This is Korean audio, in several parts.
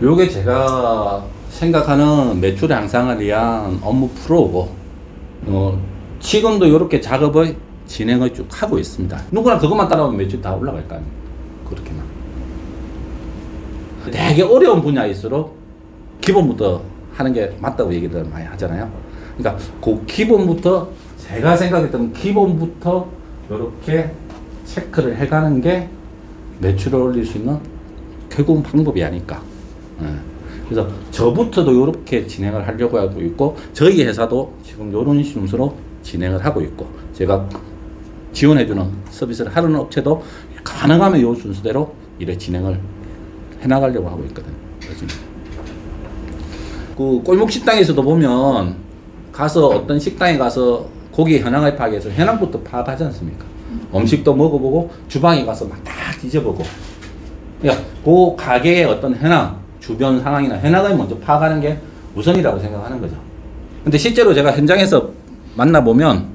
요게 제가 생각하는 매출 향상을 위한 업무 프로고, 지금도 이렇게 작업을 진행을 쭉 하고 있습니다. 누구나 그것만 따라오면 매출 다 올라갈 거 아닙니까? 그렇게만. 되게 어려운 분야일수록 기본부터 하는 게 맞다고 얘기를 많이 하잖아요. 그러니까 그 기본부터, 제가 생각했던 기본부터 이렇게 체크를 해가는 게 매출을 올릴 수 있는 결국은 방법이 아닐까. 그래서 저부터도 이렇게 진행을 하려고 하고 있고, 저희 회사도 지금 이런 순서로 진행을 하고 있고, 제가 지원해주는 서비스를 하는 업체도 가능하면 이 순서대로 이래 진행을 해나가려고 하고 있거든요. 그 골목 식당에서도 보면 가서 어떤 식당에 가서 고기 현황을 파악해서 현황부터 파악하지 않습니까? 음식도 먹어보고 주방에 가서 막 다 뒤져보고, 그러니까 그 가게의 어떤 현황, 주변 상황이나 현황을 먼저 파악하는 게 우선이라고 생각하는 거죠. 근데 실제로 제가 현장에서 만나보면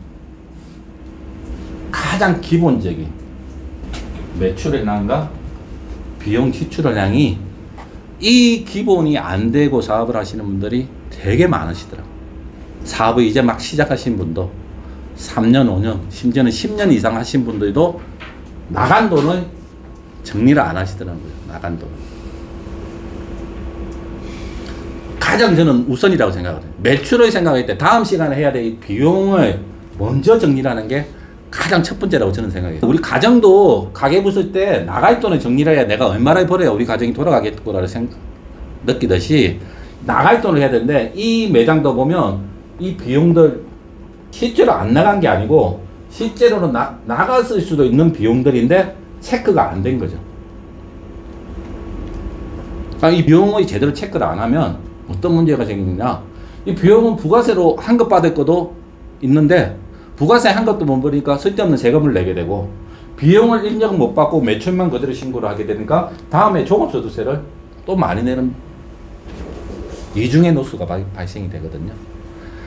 가장 기본적인 매출액량과 비용 지출량이 이 기본이 안 되고 사업을 하시는 분들이 되게 많으시더라고요. 사업을 이제 막 시작하신 분도 3년, 5년, 심지어는 10년 이상 하신 분들도 나간 돈을 정리를 안 하시더라고요. 나간 돈. 가장 저는 우선이라고 생각하거든요. 매출을 생각할 때 다음 시간에 해야 될 이 비용을 먼저 정리를 하는 게 가장 첫 번째라고 저는 생각해요. 우리 가정도 가게 부술 때 나갈 돈을 정리를 해야 내가 얼마나 벌어야 우리 가정이 돌아가겠구나를 느끼듯이 나갈 돈을 해야 되는데, 이 매장도 보면 이 비용들 실제로 안 나간 게 아니고 실제로는 나갔을 수도 있는 비용들인데 체크가 안 된 거죠. 그러니까 이 비용을 제대로 체크를 안 하면 어떤 문제가 생기느냐, 이 비용은 부가세로 환급받을 것도 있는데 부가세 한 것도 못 버리니까 쓸데없는 세금을 내게 되고, 비용을 인정 못 받고 매출만 그대로 신고를 하게 되니까 다음에 종합소득세를 또 많이 내는 이중의 노수가 발생이 되거든요.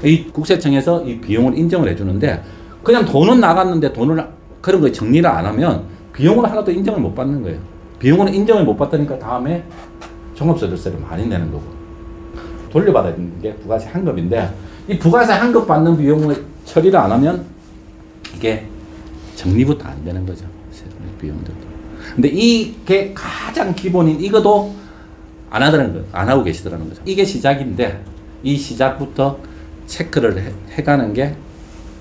이 국세청에서 이 비용을 인정을 해주는데, 그냥 돈은 나갔는데 돈을 그런 거 정리를 안 하면 비용을 하나도 인정을 못 받는 거예요. 비용을 인정을 못 받으니까 다음에 종합소득세를 많이 내는 거고, 돌려받아야 되는 게 부가세 환급인데, 이 부가세 환급 받는 비용을 처리를 안 하면 이게 정리부터 안 되는 거죠. 비용들도. 근데 이게 가장 기본인 이것도 안 하더라는 거예요. 안 하고 계시더라는 거죠. 이게 시작인데, 이 시작부터 체크를 해가는 게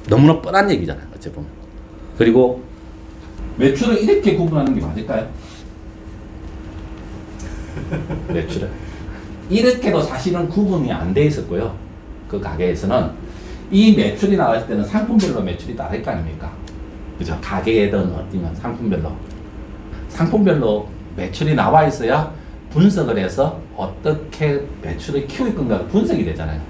너무나 뻔한 얘기잖아요. 어찌 보면. 그리고 매출을 이렇게 구분하는 게 맞을까요? 매출을. 이렇게도 사실은 구분이 안 돼 있었고요. 그 가게에서는 이 매출이 나왔을 때는 상품별로 매출이 나갈 거 아닙니까? 그죠? 가게든 어디면 상품별로 매출이 나와 있어야 분석을 해서 어떻게 매출을 키울 건가가 분석이 되잖아요.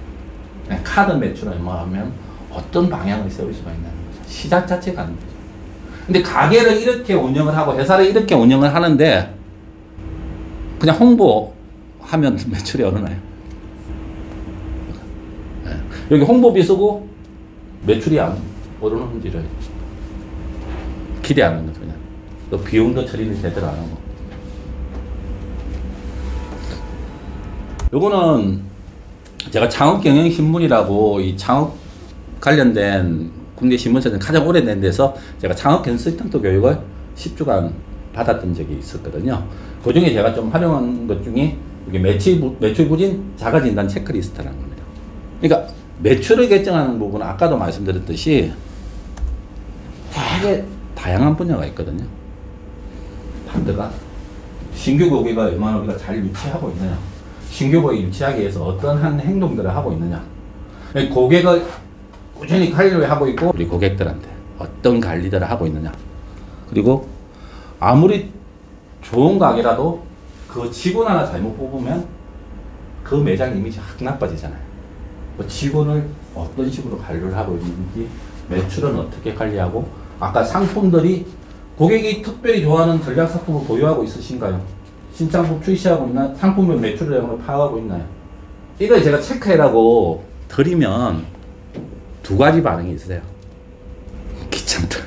카드 매출을 얼마하면 어떤 방향을 세울 수가 있는 거죠. 시작 자체가 안 되죠. 근데 가게를 이렇게 운영을 하고 회사를 이렇게 운영을 하는데 그냥 홍보하면 매출이 오르나요? 여기 홍보비 쓰고 매출이 안 오르는지를 기대하는 거죠. 그냥 또 비용도 처리를 제대로 안 하고. 요거는 제가 창업경영신문이라고 이 창업 관련된 국내 신문사에서 가장 오래된 데서 제가 창업 컨설턴트 교육을 10주간 받았던 적이 있었거든요. 그 중에 제가 좀 활용한 것 중에 이게 매출 부진 자가진단 체크리스트라는 겁니다. 그러니까 매출을 결정하는 부분은 아까도 말씀드렸듯이 되게 다양한 분야가 있거든요. 판드가 신규 고객을 얼마나 우리가 잘 유치하고 있느냐, 신규 고객 유치하기 위해서 어떤 한 행동들을 하고 있느냐, 고객을 꾸준히 관리를 하고 있고 우리 고객들한테 어떤 관리들을 하고 있느냐, 그리고 아무리 좋은 가게라도 그 직원 하나 잘못 뽑으면 그 매장 이미지 확 나빠지잖아요. 직원을 어떤 식으로 관리를 하고 있는지, 매출은 어떻게 관리하고, 아까 상품들이 고객이 특별히 좋아하는 전략 상품을 보유하고 있으신가요? 신상품 출시하고 있나? 상품별 매출량을 파악하고 있나요? 이걸 제가 체크해라고 드리면 두 가지 반응이 있으세요. 귀찮다.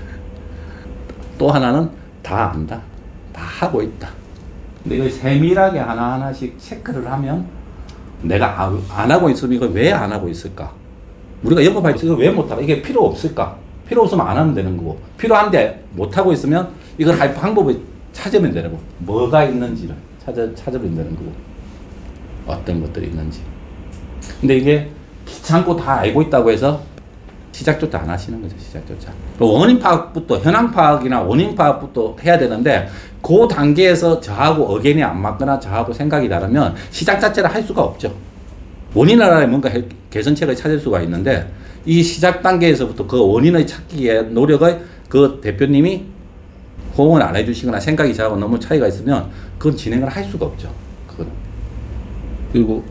또 하나는 다 안다. 다 하고 있다. 근데 이걸 세밀하게 하나하나씩 체크를 하면 내가 안 하고 있으면 이걸 왜 안 하고 있을까? 우리가 영업할 때 이걸 왜 못하고 이게 필요 없을까? 필요 없으면 안 하면 되는 거고 필요한데 못하고 있으면 이걸 할 방법을 찾으면 되는 거고 뭐가 있는지를 찾으면 되는 거고 어떤 것들이 있는지. 근데 이게 귀찮고 다 알고 있다고 해서 시작조차 안 하시는 거죠. 시작조차. 원인 파악부터 현황 파악이나 원인 파악부터 해야 되는데 그 단계에서 저하고 의견이 안 맞거나 저하고 생각이 다르면 시작 자체를 할 수가 없죠. 원인을 알아야 뭔가 개선책을 찾을 수가 있는데 이 시작 단계에서부터 그 원인을 찾기 위해 노력을 그 대표님이 호응을 안 해주시거나 생각이 저하고 너무 차이가 있으면 그건 진행을 할 수가 없죠. 그거는. 그리고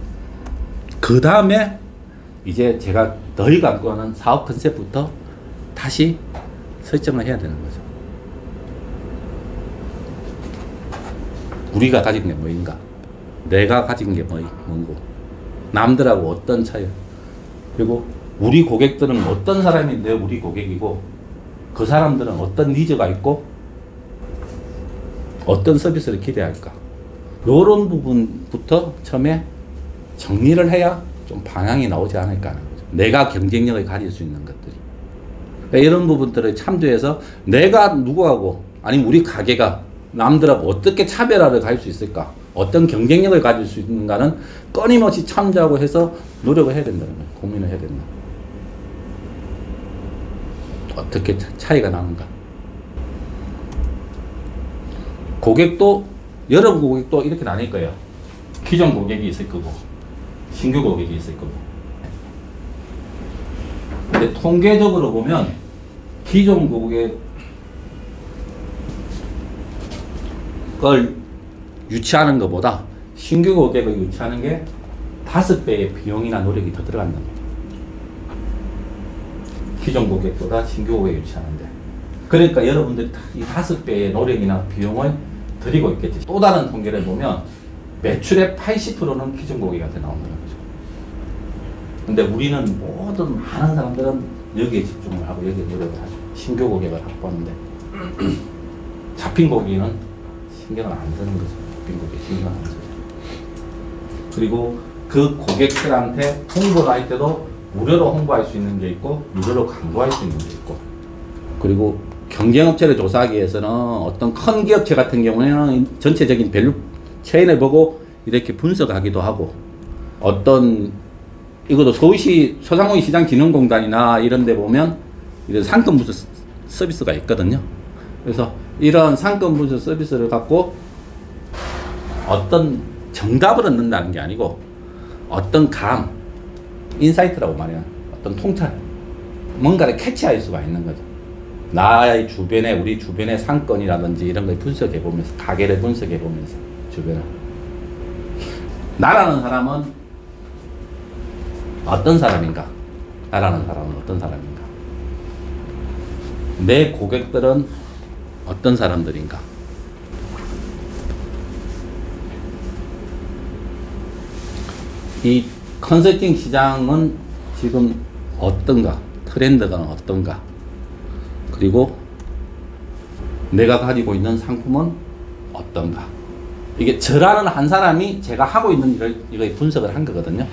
그 다음에 이제 제가 너희 갖고 하는 사업 컨셉부터 다시 설정을 해야 되는 거죠. 우리가 가진 게 뭐인가? 내가 가진 게 뭔고? 남들하고 어떤 차이? 그리고 우리 고객들은 어떤 사람인데 우리 고객이고 그 사람들은 어떤 니즈가 있고 어떤 서비스를 기대할까? 이런 부분부터 처음에 정리를 해야 좀 방향이 나오지 않을까 하는 거죠. 내가 경쟁력을 가질 수 있는 것들이. 이런 부분들을 참조해서 내가 누구하고 아니면 우리 가게가 남들하고 어떻게 차별화를 갈 수 있을까? 어떤 경쟁력을 가질 수 있는가는 끊임없이 참조하고 해서 노력을 해야 된다는 거예요. 고민을 해야 된다. 어떻게 차이가 나는가? 고객도 여러분 고객도 이렇게 나뉠 거예요. 기존 고객이 있을 거고 신규 고객이 있을 거고. 근데 통계적으로 보면 기존 고객을 유치하는 것보다 신규 고객을 유치하는 게 5배의 비용이나 노력이 더 들어간단 말이에요. 기존 고객보다 신규 고객 유치하는데. 그러니까 여러분들이 이 5배의 노력이나 비용을 들이고 있겠지. 또 다른 통계를 보면 매출의 80%는 기존 고객한테 나온다는 거죠. 근데 우리는 모든 많은 사람들은 여기에 집중을 하고 여기에 노력을 하죠. 신규 고객을 확보하는데 잡힌 고객은 신경을 안 쓰는 거죠. 잡힌 고객 신경을 안 쓰죠. 그리고 그 고객들한테 홍보를 할 때도 무료로 홍보할 수 있는 게 있고 무료로 광고할 수 있는 게 있고. 그리고 경쟁업체를 조사하기 위해서는 어떤 큰 기업체 같은 경우에는 전체적인 밸류 체인을 보고 이렇게 분석하기도 하고, 어떤 이것도 서울시 소상공인 시장진흥공단이나 이런 데 보면 이런 상권 분석 서비스가 있거든요. 그래서 이런 상권 분석 서비스를 갖고 어떤 정답을 얻는다는 게 아니고 어떤 인사이트라고 말해요. 어떤 통찰, 뭔가를 캐치할 수가 있는 거죠. 나의 주변에, 우리 주변의 상권이라든지 이런 걸 분석해 보면서, 가게를 분석해 보면서 주변을. 나라는 사람은 어떤 사람인가? 나라는 사람은 어떤 사람인가? 내 고객들은 어떤 사람들인가? 이 컨설팅 시장은 지금 어떤가? 트렌드가 어떤가? 그리고 내가 가지고 있는 상품은 어떤가? 이게 저라는 한 사람이 제가 하고 있는 일을 이거 분석을 한 거거든요.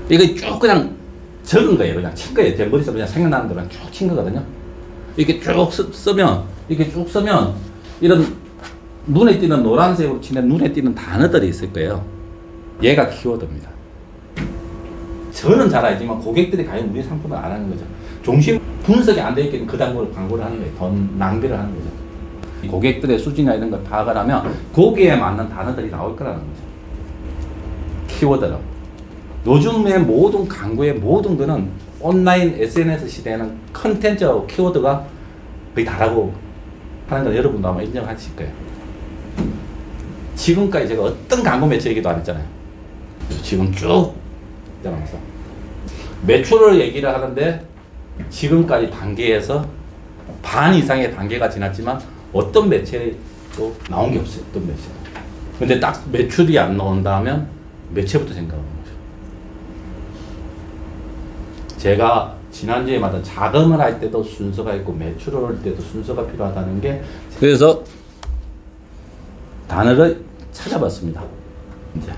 이거 쭉 그냥 적은 거예요. 그냥 친 거예요. 제 머릿속에 그냥 생각나는 대로 쭉 친 거거든요. 이렇게 쭉 쓰면, 이렇게 쭉 쓰면 이런 눈에 띄는 노란색으로 치면 눈에 띄는 단어들이 있을 거예요. 얘가 키워드입니다. 저는 잘 알지만 고객들이 과연 우리 상품을 안 하는 거죠. 중심 분석이 안 돼 있기는 그 단계로 광고를 하는 거예요. 돈 낭비를 하는 거죠. 고객들의 수준이나 이런 걸 파악을 하면 거기에 맞는 단어들이 나올 거라는 거죠. 키워드로. 요즘의 모든 광고의 모든 거는 온라인 SNS 시대에는 컨텐츠하고 키워드가 거의 다라고 하는 걸 여러분도 아마 인정하실 거예요. 지금까지 제가 어떤 광고 매체 얘기도 안 했잖아요. 지금 쭉 있잖아요. 매출을 얘기를 하는데 지금까지 단계에서 반 이상의 단계가 지났지만 어떤 매체도 나온 게 없어요. 어떤 매체. 근데 딱 매출이 안 나온다 하면 매체부터 생각하는 거죠. 제가 지난주에 말한 자금을 할 때도 순서가 있고 매출을 할 때도 순서가 필요하다는 게, 그래서 단어를 찾아봤습니다. 이제